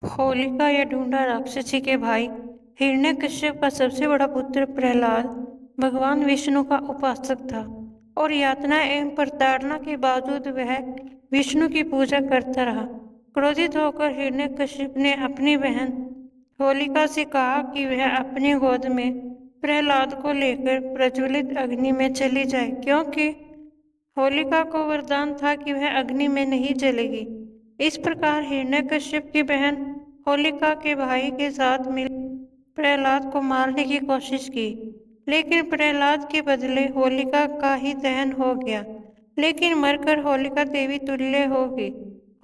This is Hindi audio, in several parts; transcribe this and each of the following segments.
होलिका या ढूंढा राक्षसी के भाई हिरण्यकश्यप का सबसे बड़ा पुत्र प्रहलाद भगवान विष्णु का उपासक था और यातना एवं प्रताड़ना के बावजूद वह विष्णु की पूजा करता रहा। क्रोधित होकर हिरण्यकश्यप ने अपनी बहन होलिका से कहा कि वह अपनी गोद में प्रहलाद को लेकर प्रज्वलित अग्नि में चली जाए, क्योंकि होलिका को वरदान था कि वह अग्नि में नहीं जलेगी। इस प्रकार हिरण्यकश्यप की बहन होलिका के भाई के साथ मिल प्रहलाद को मारने की कोशिश की, लेकिन प्रहलाद के बदले होलिका का ही दहन हो गया, लेकिन मरकर होलिका देवी तुल्य हो गई।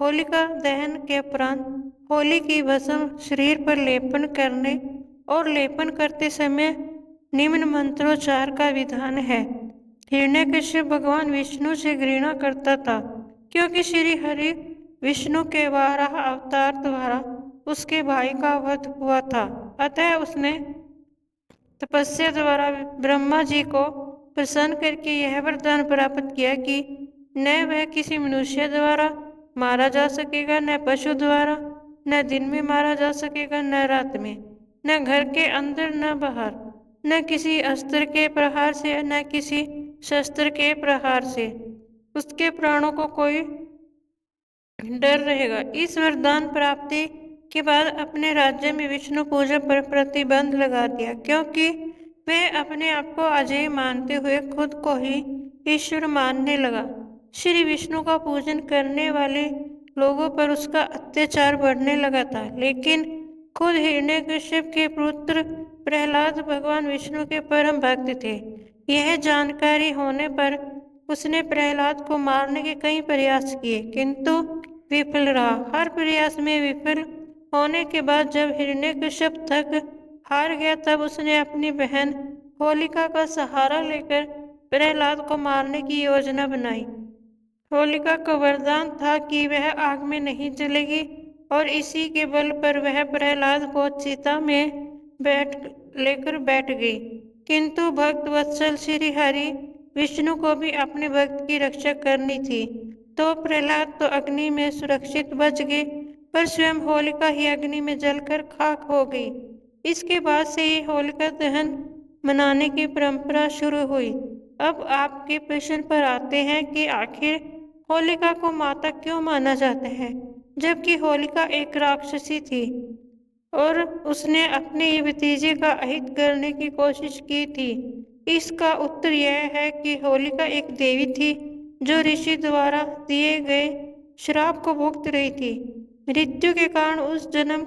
होलिका दहन के उपरांत होली की भस्म शरीर पर लेपन करने और लेपन करते समय निम्न मंत्रोच्चार का विधान है। हिरण्यकश्यप भगवान विष्णु से घृणा करता था, क्योंकि श्री हरि विष्णु के वाराह अवतार द्वारा उसके भाई का वध हुआ था। अतः उसने तपस्या द्वारा ब्रह्मा जी को प्रसन्न करके यह वरदान प्राप्त किया कि न वह किसी मनुष्य द्वारा मारा जा सकेगा, न पशु द्वारा, न दिन में मारा जा सकेगा, न रात में, न घर के अंदर न बाहर, न किसी अस्त्र के प्रहार से, न किसी शस्त्र के प्रहार से उसके प्राणों को कोई डर रहेगा। इस वरदान प्राप्ति के बाद अपने राज्य में विष्णु पूजा पर प्रतिबंध लगा दिया, क्योंकि वह अपने आप को अजय मानते हुए खुद को ही ईश्वर मानने लगा। श्री विष्णु का पूजन करने वाले लोगों पर उसका अत्याचार बढ़ने लगा था, लेकिन खुद हिरण्यकश्यप के पुत्र प्रहलाद भगवान विष्णु के परम भक्त थे। यह जानकारी होने पर उसने प्रहलाद को मारने के कई प्रयास किए, किंतु विफल रहा। हर प्रयास में विफल होने के बाद जब हिरण्यकश्यप थक हार गया, तब उसने अपनी बहन होलिका का सहारा लेकर प्रहलाद को मारने की योजना बनाई। होलिका का वरदान था कि वह आग में नहीं जलेगी और इसी के बल पर वह प्रहलाद को चिता में लेकर बैठ गई। किंतु भक्त वत्सल श्री हरि विष्णु को भी अपने भक्त की रक्षा करनी थी, तो प्रहलाद तो अग्नि में सुरक्षित बच गए, पर स्वयं होलिका ही अग्नि में जलकर खाक हो गई। इसके बाद से ही होलिका दहन मनाने की परंपरा शुरू हुई। अब आपके प्रश्न पर आते हैं कि आखिर होलिका को माता क्यों माना जाता है, जबकि होलिका एक राक्षसी थी और उसने अपने ही भतीजे का अहित करने की कोशिश की थी। इसका उत्तर यह है कि होलिका एक देवी थी जो ऋषि द्वारा दिए गए श्राप को भुगत रही थी। मृत्यु के कारण उस जन्म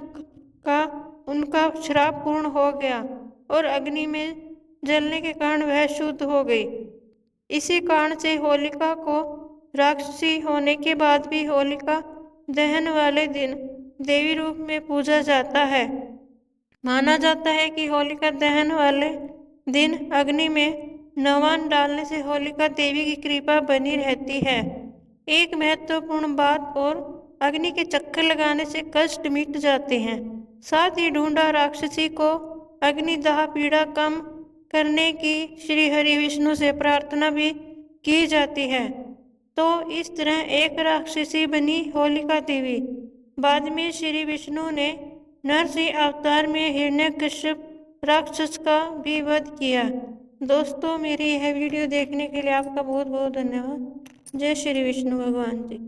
का उनका श्राप पूर्ण हो गया और अग्नि में जलने के कारण वह शुद्ध हो गई। इसी कारण से होलिका को राक्षसी होने के बाद भी होलिका दहन वाले दिन देवी रूप में पूजा जाता है। माना जाता है कि होलिका दहन वाले दिन अग्नि में नवान डालने से होलिका देवी की कृपा बनी रहती है। एक महत्वपूर्ण बात और अग्नि के चक्कर लगाने से कष्ट मिट जाते हैं। साथ ही ढूंढा राक्षसी को अग्निदाह पीड़ा कम करने की श्री हरि विष्णु से प्रार्थना भी की जाती है। तो इस तरह एक राक्षसी बनी होलिका देवी। बाद में श्री विष्णु ने नरसिंह अवतार में हिरण्यकश्यप राक्षस का भी वध किया। दोस्तों, मेरी यह वीडियो देखने के लिए आपका बहुत बहुत धन्यवाद। जय श्री विष्णु भगवान जी।